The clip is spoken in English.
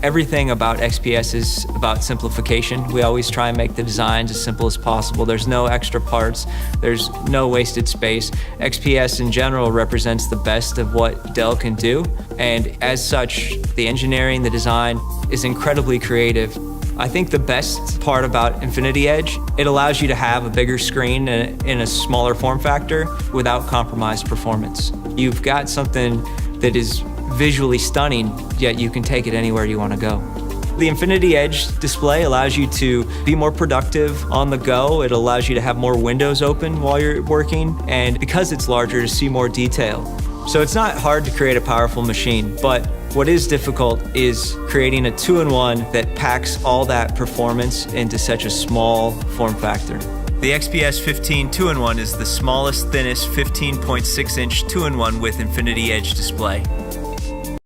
Everything about XPS is about simplification. We always try and make the designs as simple as possible. There's no extra parts, there's no wasted space. XPS in general represents the best of what Dell can do, and as such, the engineering, the design is incredibly creative. I think the best part about Infinity Edge, it allows you to have a bigger screen in a smaller form factor without compromised performance. You've got something that is visually stunning, yet you can take it anywhere you want to go. The Infinity Edge display allows you to be more productive on the go. It allows you to have more windows open while you're working, and because it's larger, to see more detail. So it's not hard to create a powerful machine, but what is difficult is creating a two-in-one that packs all that performance into such a small form factor. The XPS 15 2-in-1 is the smallest, thinnest 15.6-inch 2-in-1 with Infinity Edge display.